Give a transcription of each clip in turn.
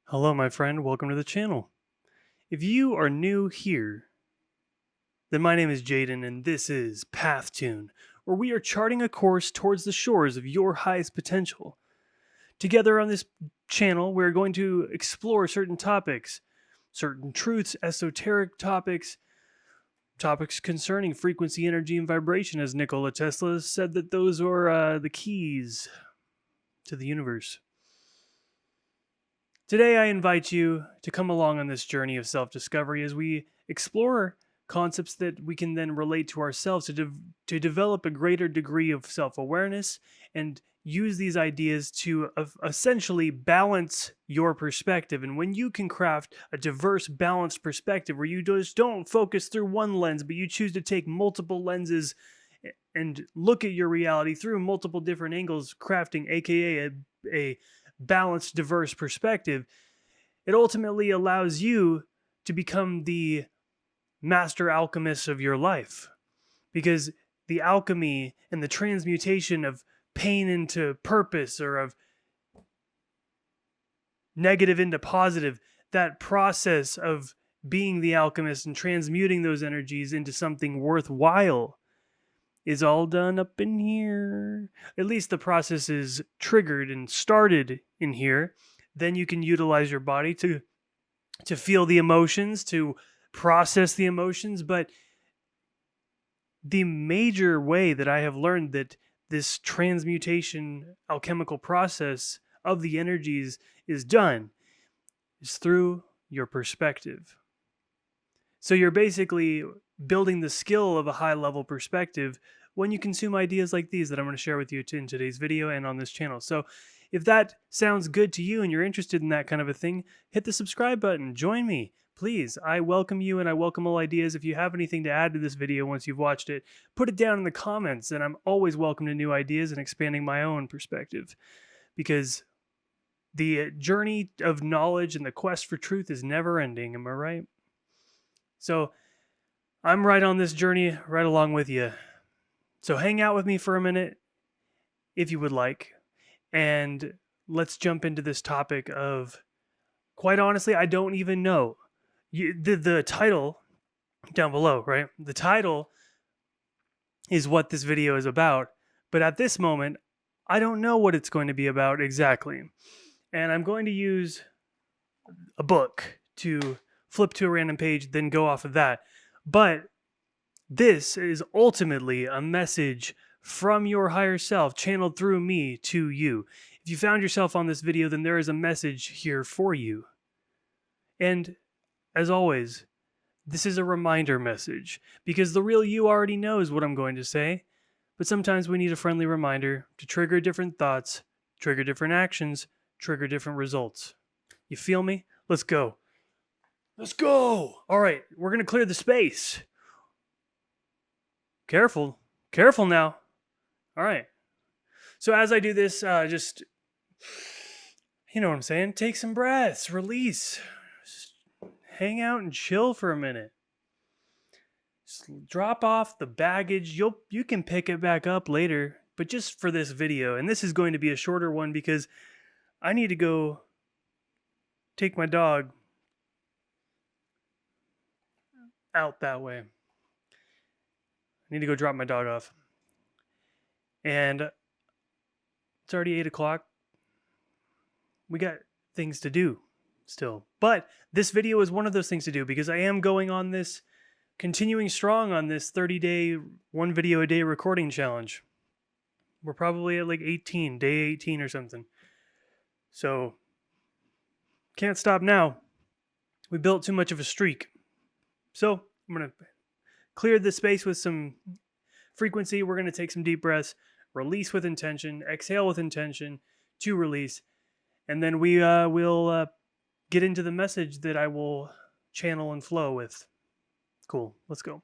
Hello, my friend. Welcome to the channel. If you are new here, then my name is Jaden, and this is PathTune, where we are charting a course towards the shores of your highest potential. Together on this channel, we're going to explore certain topics, certain truths, esoteric topics, topics concerning frequency, energy, and vibration, as Nikola Tesla said that those are the keys to the universe. Today, I invite you to come along on this journey of self-discovery as we explore concepts that we can then relate to ourselves to develop a greater degree of self-awareness and use these ideas to essentially balance your perspective. And when you can craft a diverse, balanced perspective where you just don't focus through one lens, but you choose to take multiple lenses and look at your reality through multiple different angles, crafting, aka a balanced, diverse perspective, it ultimately allows you to become the master alchemist of your life. Because the alchemy and the transmutation of pain into purpose or of negative into positive, that process of being the alchemist and transmuting those energies into something worthwhile is all done up in here. At least the process is triggered and started in here. Then you can utilize your body to feel the emotions, to process the emotions. But the major way that I have learned that this transmutation alchemical process of the energies is done is through your perspective. So you're basically building the skill of a high level perspective when you consume ideas like these that I'm going to share with you in today's video and on this channel. So if that sounds good to you and you're interested in that kind of a thing, hit the subscribe button, join me, please. I welcome you and I welcome all ideas. If you have anything to add to this video once you've watched it, put it down in the comments, and I'm always welcome to new ideas and expanding my own perspective, because the journey of knowledge and the quest for truth is never ending, am I right? So I'm right on this journey, right along with you. So hang out with me for a minute, if you would like, and let's jump into this topic of, quite honestly, I don't even know. The title down below, right? The title is what this video is about, but at this moment, I don't know what it's going to be about exactly. And I'm going to use a book to flip to a random page, then go off of that. But this is ultimately a message from your higher self channeled through me to you. If you found yourself on this video, then there is a message here for you. And as always, this is a reminder message, because the real you already knows what I'm going to say, but sometimes we need a friendly reminder to trigger different thoughts, trigger different actions, trigger different results. You feel me? Let's go. Let's go! All right, we're going to clear the space. Careful. Careful now. All right. So as I do this, just, you know what I'm saying? Take some breaths, release. Just hang out and chill for a minute. Just drop off the baggage. You can pick it back up later, but just for this video, and this is going to be a shorter one because I need to go take my dog out that way. I need to go drop my dog off. And it's already 8 o'clock. We got things to do still. But this video is one of those things to do because I am going on this, continuing strong on this 30-day, one video a day recording challenge. We're probably at like 18, day 18 or something. So, can't stop now. We built too much of a streak. So, I'm going to clear the space with some frequency. We're going to take some deep breaths, release with intention, exhale with intention to release, and then we will get into the message that I will channel and flow with. Cool. Let's go.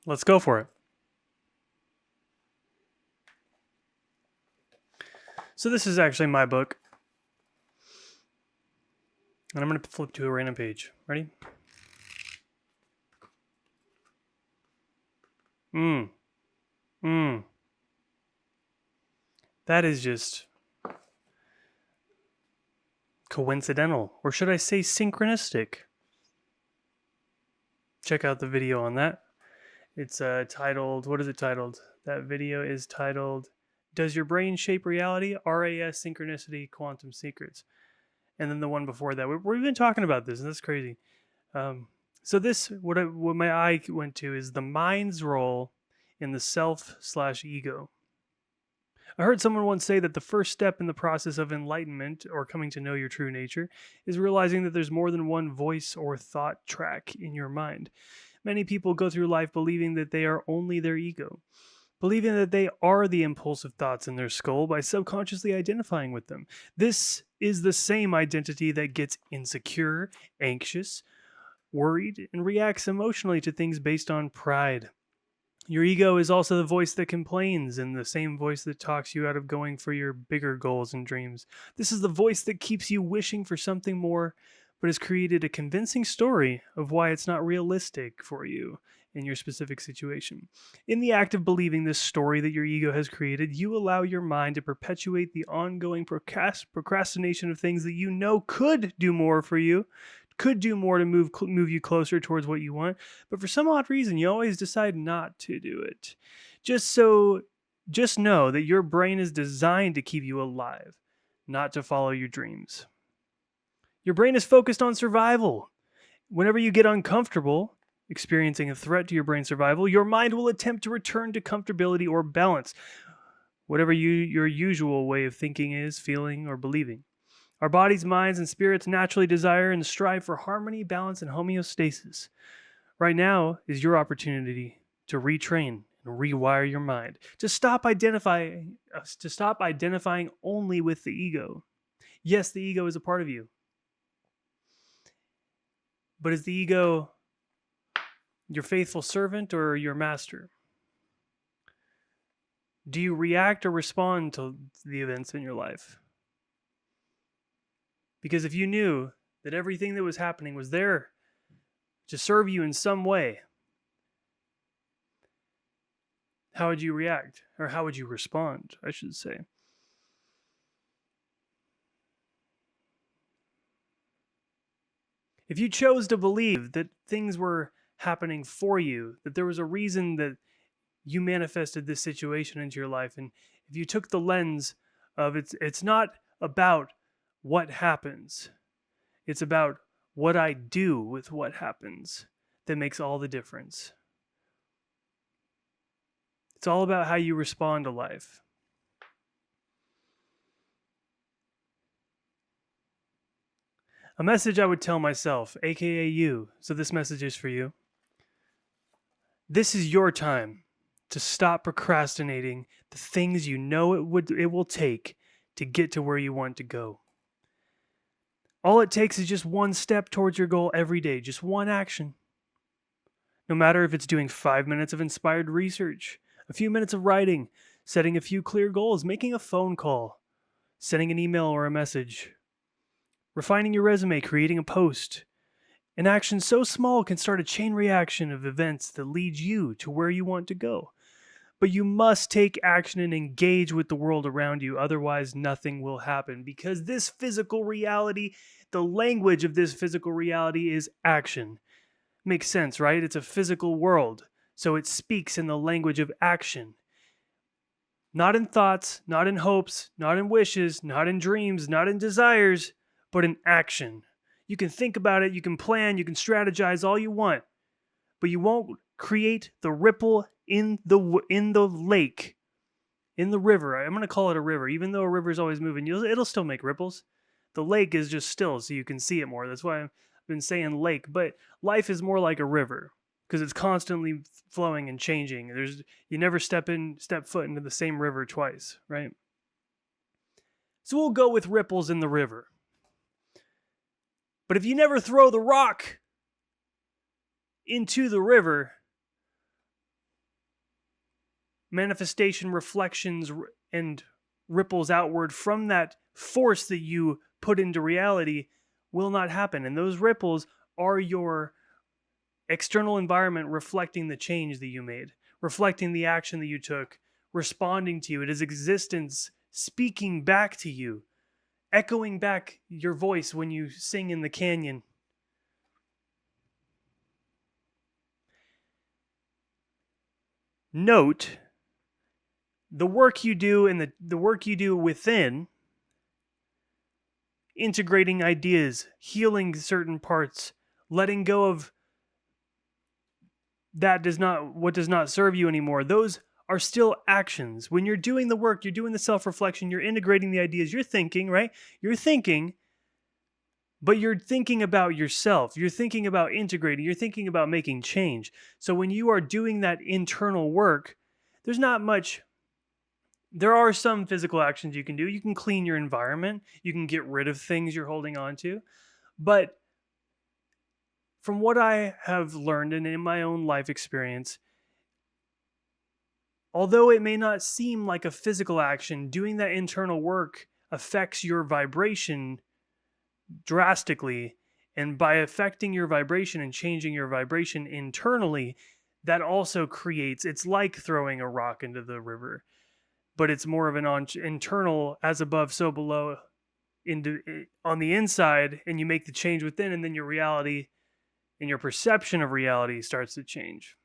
Let's go for it. So this is actually my book. And I'm going to flip to a random page. Ready? That is just coincidental. Or should I say synchronistic? Check out the video on that. It's titled, what is it titled? That video is titled, Does Your Brain Shape Reality? RAS Synchronicity Quantum Secrets. And then the one before that. We've been talking about this, and that's crazy. So this, what my eye went to is the mind's role in the self/ego. I heard someone once say that the first step in the process of enlightenment or coming to know your true nature is realizing that there's more than one voice or thought track in your mind. Many people go through life believing that they are only their ego, believing that they are the impulsive thoughts in their skull by subconsciously identifying with them. This is the same identity that gets insecure, anxious, worried, and reacts emotionally to things based on pride. Your ego is also the voice that complains and the same voice that talks you out of going for your bigger goals and dreams. This is the voice that keeps you wishing for something more, but has created a convincing story of why it's not realistic for you in your specific situation. In the act of believing this story that your ego has created, you allow your mind to perpetuate the ongoing procrastination of things that you know could do more for you, could do more to move you closer towards what you want, but for some odd reason, you always decide not to do it. Just know that your brain is designed to keep you alive, not to follow your dreams. Your brain is focused on survival. Whenever you get uncomfortable, experiencing a threat to your brain's survival, your mind will attempt to return to comfortability or balance, whatever your usual way of thinking is, feeling, or believing. Our bodies, minds, and spirits naturally desire and strive for harmony, balance, and homeostasis. Right now is your opportunity to retrain and rewire your mind, to stop identifying only with the ego. Yes, the ego is a part of you. But is the ego your faithful servant or your master? Do you react or respond to the events in your life? Because if you knew that everything that was happening was there to serve you in some way, how would you react? Or how would you respond, I should say? If you chose to believe that things were happening for you, that there was a reason that you manifested this situation into your life, and if you took the lens of it's not about what happens, it's about what I do with what happens that makes all the difference. It's all about how you respond to life. A message I would tell myself, aka you, so this message is for you. This is your time to stop procrastinating the things you know it will take to get to where you want to go. All it takes is just one step towards your goal every day, just one action. No matter if it's doing 5 minutes of inspired research, a few minutes of writing, setting a few clear goals, making a phone call, sending an email or a message, refining your resume, creating a post. An action so small can start a chain reaction of events that lead you to where you want to go. But you must take action and engage with the world around you, otherwise nothing will happen. Because this physical reality, the language of this physical reality is action. Makes sense, right? It's a physical world, so it speaks in the language of action. Not in thoughts, not in hopes, not in wishes, not in dreams, not in desires, but in action. You can think about it, you can plan, you can strategize all you want, but you won't create the ripple in the lake, in the river. I'm going to call it a river. Even though a river is always moving, it'll still make ripples. The lake is just still, so you can see it more. That's why I've been saying lake, but life is more like a river because it's constantly flowing and changing. You never step foot into the same river twice, right? So we'll go with ripples in the river. But if you never throw the rock into the river, manifestation reflections and ripples outward from that force that you put into reality will not happen. And those ripples are your external environment reflecting the change that you made, reflecting the action that you took, responding to you. It is existence speaking back to you, echoing back your voice when you sing in the canyon. Note the work you do and the work you do within, integrating ideas, healing certain parts, letting go of what does not serve you anymore. Those are still actions. When you're doing the work, you're doing the self-reflection, you're integrating the ideas, you're thinking, right? You're thinking, but you're thinking about yourself. You're thinking about integrating. You're thinking about making change. So when you are doing that internal work, there's not much. There are some physical actions you can do. You can clean your environment. You can get rid of things you're holding on to. But from what I have learned and in my own life experience, although it may not seem like a physical action, doing that internal work affects your vibration drastically. And by affecting your vibration and changing your vibration internally, that also creates, it's like throwing a rock into the river, but it's more of an internal, as above, so below, on the inside, and you make the change within, and then your reality and your perception of reality starts to change.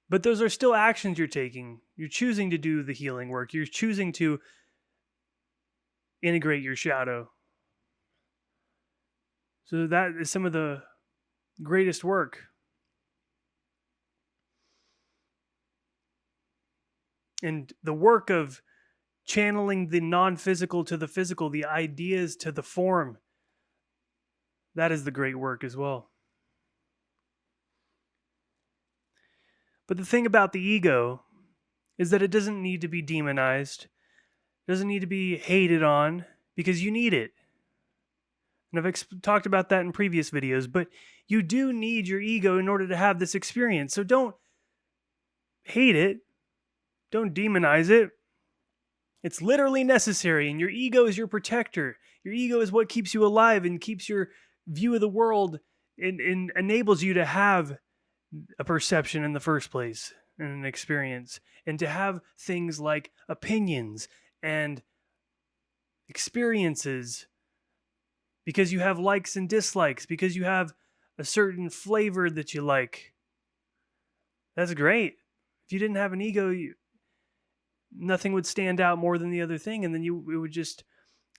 But those are still actions you're taking. You're choosing to do the healing work. You're choosing to integrate your shadow. So that is some of the greatest work. And the work of channeling the non-physical to the physical, the ideas to the form, that is the great work as well. But the thing about the ego is that it doesn't need to be demonized. It doesn't need to be hated on, because you need it. And I've talked about that in previous videos, but you do need your ego in order to have this experience. So don't hate it. Don't demonize it. It's literally necessary, and your ego is your protector. Your ego is what keeps you alive and keeps your view of the world and enables you to have a perception in the first place and an experience, and to have things like opinions and experiences, because you have likes and dislikes, because you have a certain flavor that you like. That's great. If you didn't have an ego, nothing would stand out more than the other thing, and then it would just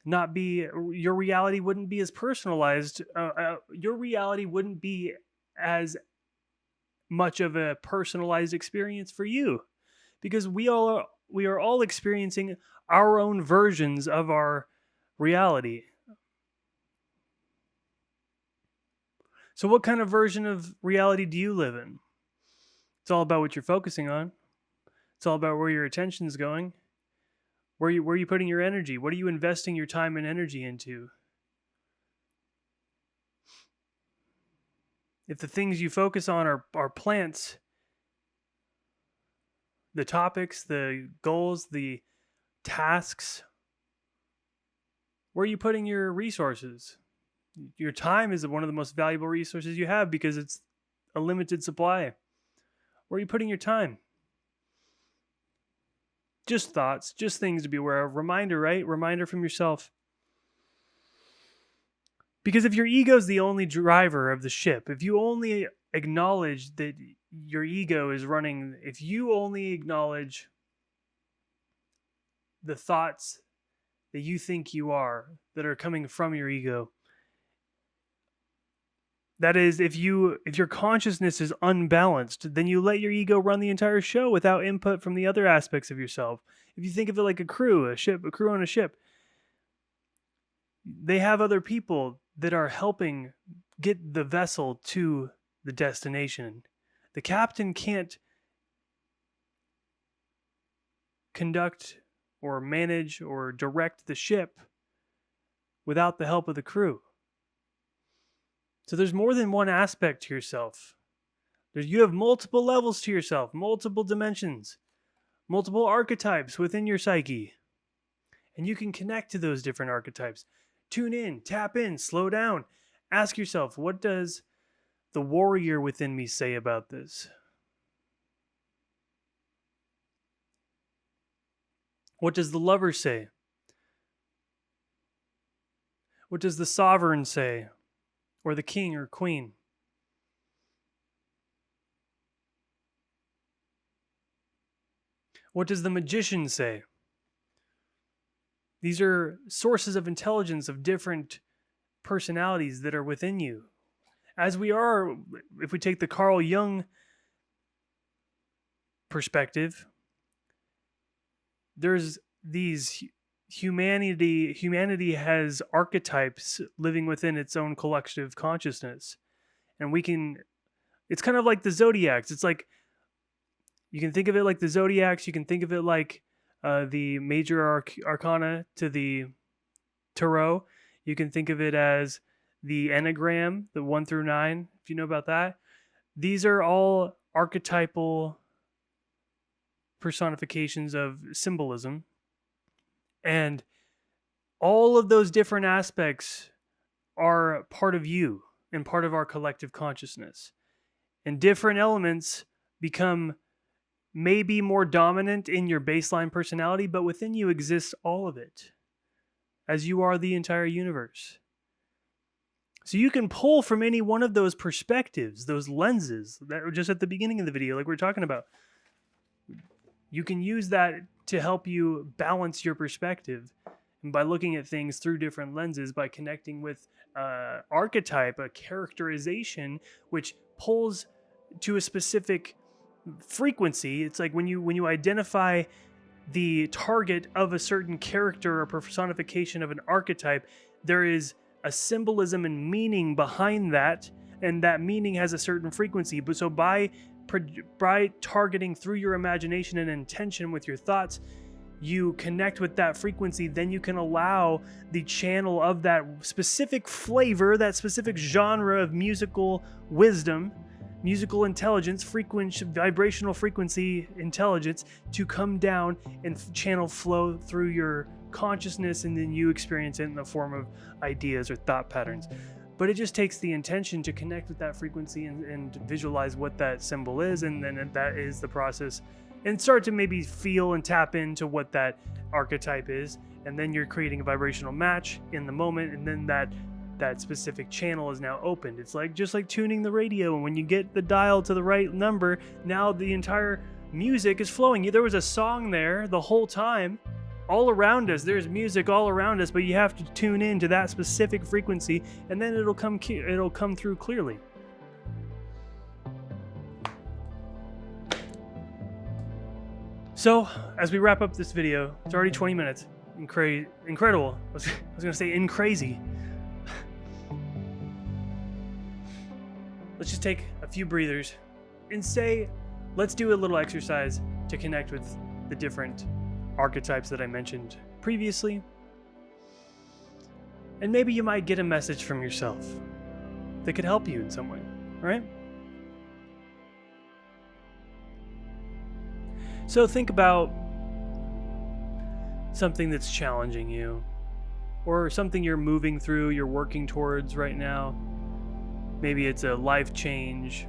not be, your reality wouldn't be as personalized. Your reality wouldn't be as much of a personalized experience for you, because we are all experiencing our own versions of our reality. So what kind of version of reality do you live in? It's all about what you're focusing on. It's all about where your attention's going. Where are you putting your energy? What are you investing your time and energy into? If the things you focus on are plants, the topics, the goals, the tasks, where are you putting your resources? Your time is one of the most valuable resources you have, because it's a limited supply. Where are you putting your time? Just thoughts, just things to be aware of. Reminder, right? Reminder from yourself. Because if your ego is the only driver of the ship, if you only acknowledge that your ego is running, if you only acknowledge the thoughts that you think you are, that are coming from your ego, that is, if your consciousness is unbalanced, then you let your ego run the entire show without input from the other aspects of yourself. If you think of it like a crew on a ship, they have other people that are helping get the vessel to the destination. The captain can't conduct or manage or direct the ship without the help of the crew. So there's more than one aspect to yourself. You have multiple levels to yourself, multiple dimensions, multiple archetypes within your psyche. And you can connect to those different archetypes. Tune in, tap in, slow down. Ask yourself, what does the warrior within me say about this? What does the lover say? What does the sovereign say? Or the king or queen? What does the magician say? These are sources of intelligence of different personalities that are within you. As we are, if we take the Carl Jung perspective, there's these humanity has archetypes living within its own collective consciousness. And it's kind of like the zodiacs. It's like, you can think of it like the zodiacs. You can think of it like the major arcana to the tarot. You can think of it as the enneagram, the 1 through 9, if you know about that. These are all archetypal personifications of symbolism. And all of those different aspects are part of you and part of our collective consciousness. And different elements become maybe more dominant in your baseline personality, but within you exists all of it, as you are the entire universe. So you can pull from any one of those perspectives, those lenses that were just at the beginning of the video, like we were talking about. You can use that to help you balance your perspective. And by looking at things through different lenses, by connecting with archetype, a characterization, which pulls to a specific frequency. It's like when you identify the target of a certain character or personification of an archetype, there is a symbolism and meaning behind that, and that meaning has a certain frequency. But so by targeting through your imagination and intention with your thoughts, you connect with that frequency, then you can allow the channel of that specific flavor, that specific genre of musical wisdom, musical intelligence, vibrational frequency intelligence to come down and channel flow through your consciousness, and then you experience it in the form of ideas or thought patterns. But it just takes the intention to connect with that frequency and visualize what that symbol is, and then that is the process, and start to maybe feel and tap into what that archetype is, and then you're creating a vibrational match in the moment, and then that specific channel is now opened. It's like just like tuning the radio, and when you get the dial to the right number, now the entire music is flowing. There was a song there the whole time. All around us, there's music all around us, but you have to tune in to that specific frequency, and then it'll come through clearly. So, as we wrap up this video, it's already 20 minutes. Incredible. I was going to say crazy. Let's just take a few breathers and let's do a little exercise to connect with the different archetypes that I mentioned previously. And maybe you might get a message from yourself that could help you in some way, right? So think about something that's challenging you, or something you're moving through, you're working towards right now. Maybe it's a life change,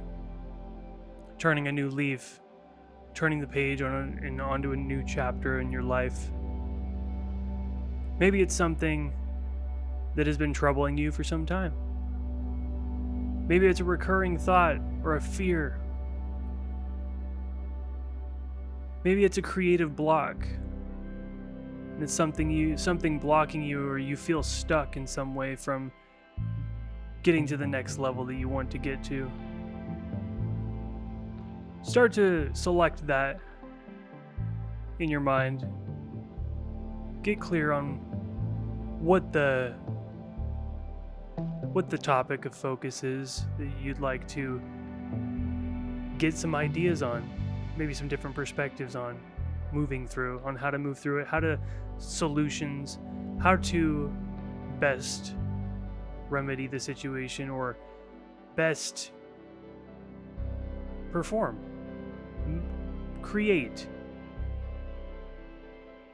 turning a new leaf, turning the page onto a new chapter in your life. Maybe it's something that has been troubling you for some time. Maybe it's a recurring thought or a fear. Maybe it's a creative block, and it's something blocking you, or you feel stuck in some way from getting to the next level that you want to get to. Start to select that in your mind. Get clear on what the topic of focus is that you'd like to get some ideas on, maybe some different perspectives on moving through, on how to move through it, solutions, how to best remedy the situation, or best perform, create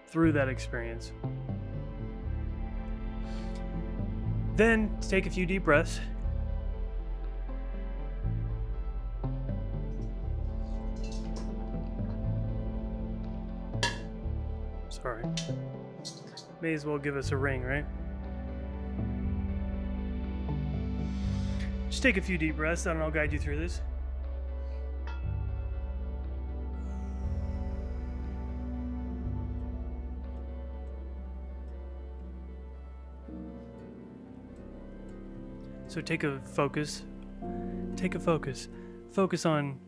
through that experience. Then take a few deep breaths. Sorry. May as well give us a ring, right? Just take a few deep breaths and I'll guide you through this. So take a focus. Focus on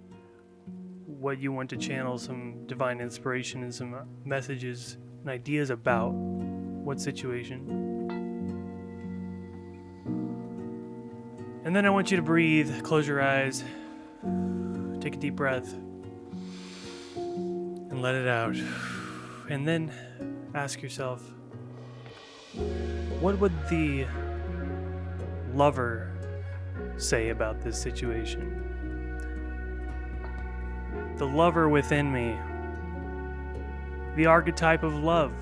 what you want to channel, some divine inspiration and some messages and ideas about what situation. And then I want you to breathe, close your eyes, take a deep breath, and let it out. And then ask yourself, what would the lover say about this situation? The lover within me, the archetype of love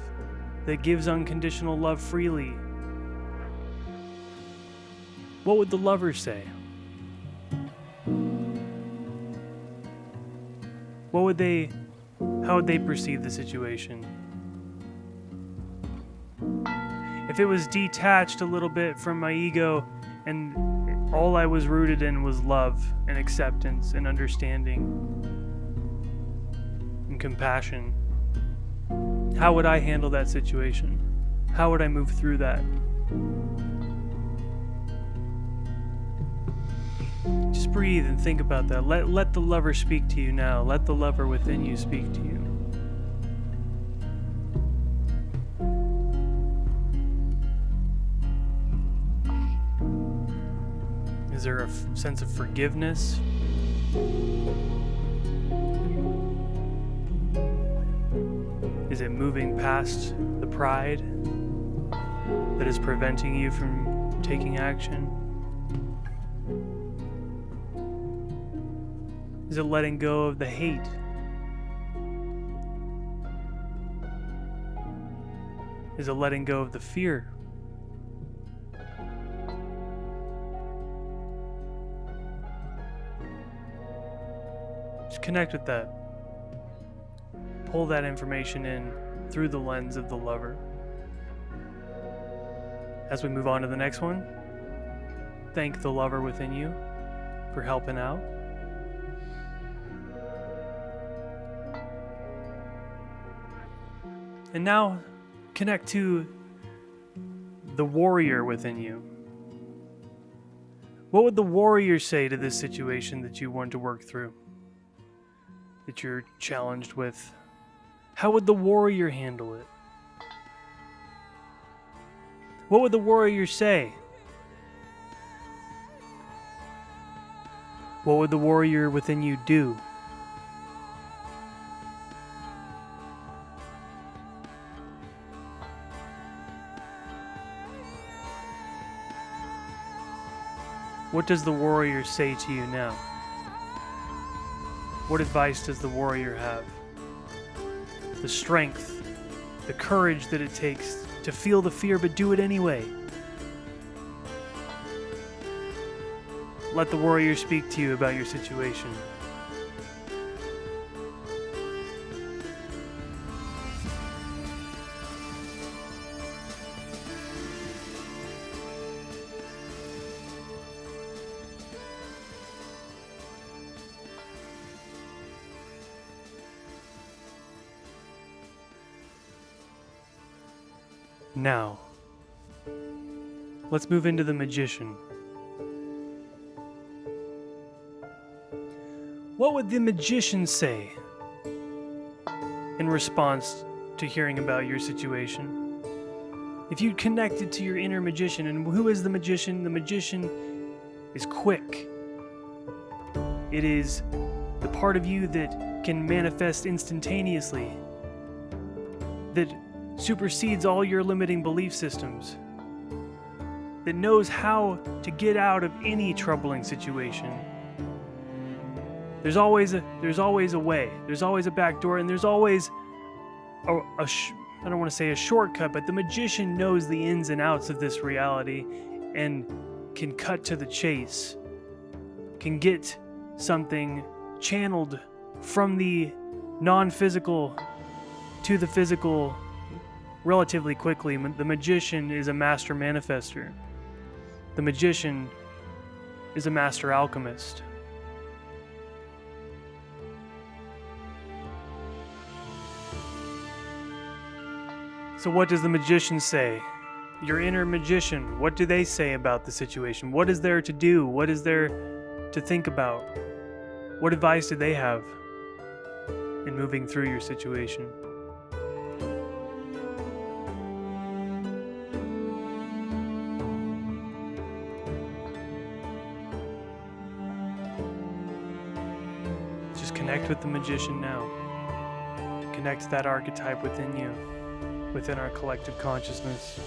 that gives unconditional love freely. What would the lover say? How would they perceive the situation? If it was detached a little bit from my ego and all I was rooted in was love and acceptance and understanding and compassion, how would I handle that situation? How would I move through that? Just breathe and think about that. Let the lover speak to you now. Let the lover within you speak to you. Is there a sense of forgiveness? Is it moving past the pride that is preventing you from taking action? Is it letting go of the hate? Is it letting go of the fear? Just connect with that. Pull that information in through the lens of the lover. As we move on to the next one, thank the lover within you for helping out. And now connect to the warrior within you. What would the warrior say to this situation that you want to work through, that you're challenged with? How would the warrior handle it? What would the warrior say? What would the warrior within you do? What does the warrior say to you now? What advice does the warrior have? The strength, the courage that it takes to feel the fear but do it anyway. Let the warrior speak to you about your situation. Now, let's move into the magician. What would the magician say in response to hearing about your situation? If you connected to your inner magician, and who is the magician? The magician is quick. It is the part of you that can manifest instantaneously, that supersedes all your limiting belief systems, that knows how to get out of any troubling situation, There's always a way. There's always a back door, and there's always I don't want to say a shortcut, but the magician knows the ins and outs of this reality and can cut to the chase, can get something channeled from the non-physical to the physical relatively quickly. The magician is a master manifester. The magician is a master alchemist. So what does the magician say? Your inner magician, what do they say about the situation? What is there to do? What is there to think about? What advice do they have in moving through your situation? Just connect with the magician now. Connect to that archetype within you, within our collective consciousness.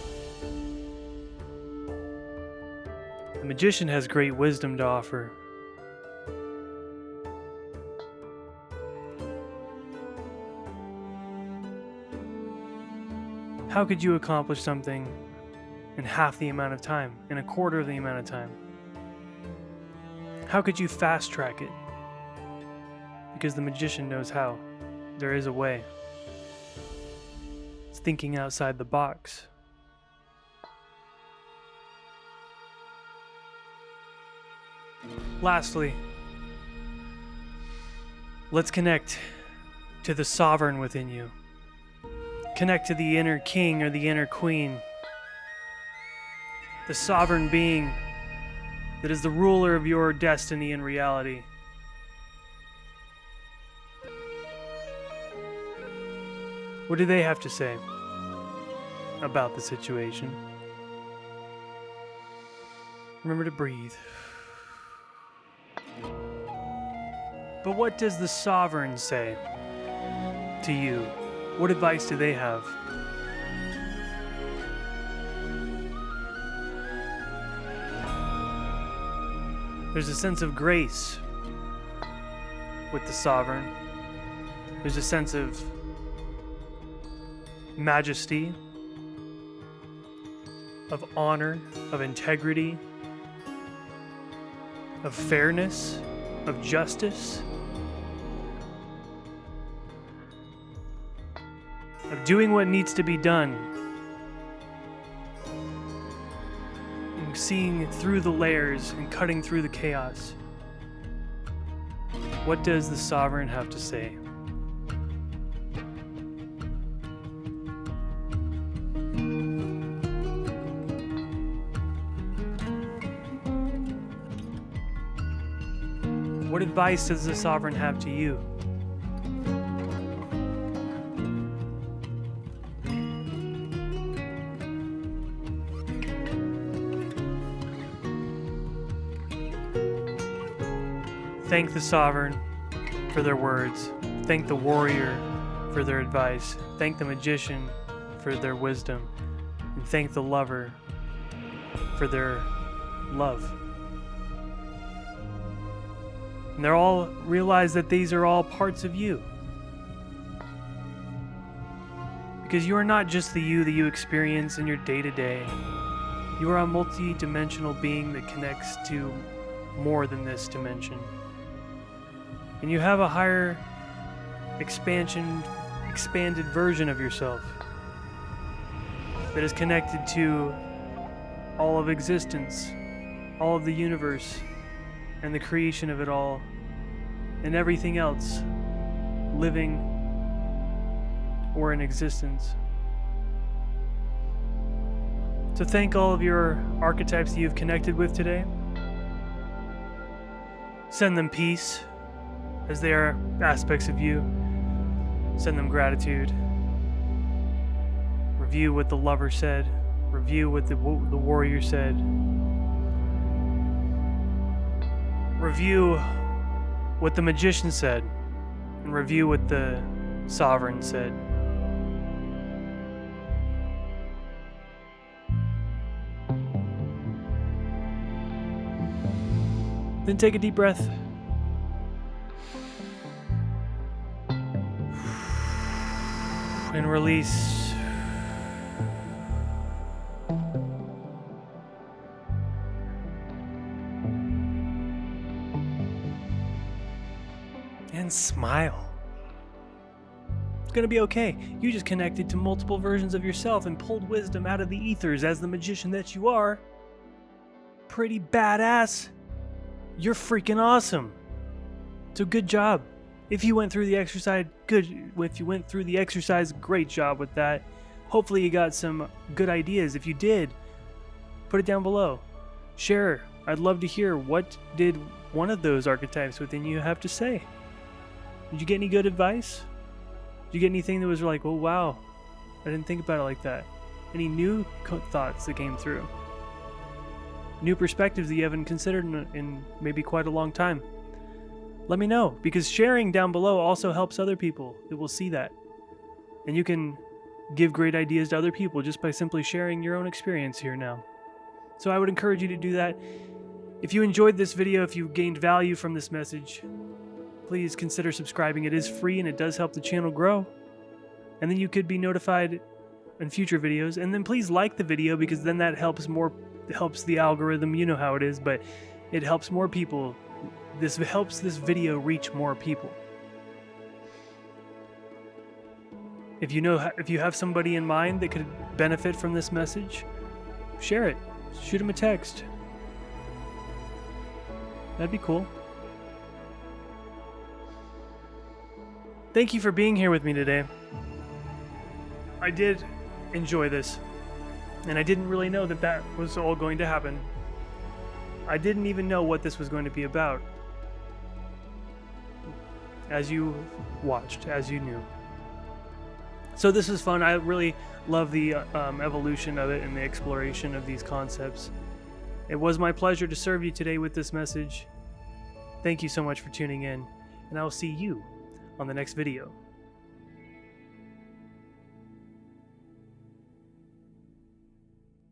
The magician has great wisdom to offer. How could you accomplish something in half the amount of time, in a quarter of the amount of time? How could you fast track it? Because the magician knows how. There is a way. It's thinking outside the box. Lastly, let's connect to the sovereign within you. Connect to the inner king or the inner queen. The sovereign being that is the ruler of your destiny and reality. What do they have to say about the situation? Remember to breathe. But what does the sovereign say to you? What advice do they have? There's a sense of grace with the sovereign. There's a sense of majesty, of honor, of integrity, of fairness, of justice, of doing what needs to be done, and seeing through the layers and cutting through the chaos. What does the sovereign have to say? What advice does the sovereign have to you? Thank the sovereign for their words. Thank the warrior for their advice. Thank the magician for their wisdom. And thank the lover for their love. And they're all realize that these are all parts of you. Because you are not just the you that you experience in your day-to-day. You are a multi-dimensional being that connects to more than this dimension. And you have a higher expanded version of yourself that is connected to all of existence, all of the universe, and the creation of it all, and everything else living or in existence. So thank all of your archetypes that you've connected with today. Send them peace, as they are aspects of you. Send them gratitude. Review what the lover said. Review what the warrior said. Review what the magician said, and review what the sovereign said. Then take a deep breath. And release. And smile. It's gonna be okay. You just connected to multiple versions of yourself and pulled wisdom out of the ethers as the magician that you are. Pretty badass. You're freaking awesome. So good job. If you went through the exercise, good. If you went through the exercise, great job with that. Hopefully you got some good ideas. If you did, put it down below. Share. I'd love to hear, what did one of those archetypes within you have to say? Did you get any good advice? Did you get anything that was like, oh wow, I didn't think about it like that? Any new thoughts that came through? New perspectives that you haven't considered in maybe quite a long time? Let me know, because sharing down below also helps other people that will see that. And you can give great ideas to other people just by simply sharing your own experience here now. So I would encourage you to do that. If you enjoyed this video, if you gained value from this message, please consider subscribing. It is free and it does help the channel grow. And then you could be notified in future videos. And then please like the video, because then that helps the algorithm. You know how it is, but it helps more people. This helps this video reach more people. If you have somebody in mind that could benefit from this message, share it. Shoot them a text. That'd be cool. Thank you for being here with me today. I did enjoy this, and I didn't really know that was all going to happen. I didn't even know what this was going to be about. As you watched, as you knew. So this is fun. I really love the evolution of it and the exploration of these concepts. It was my pleasure to serve you today with this message. Thank you so much for tuning in, and I will see you on the next video.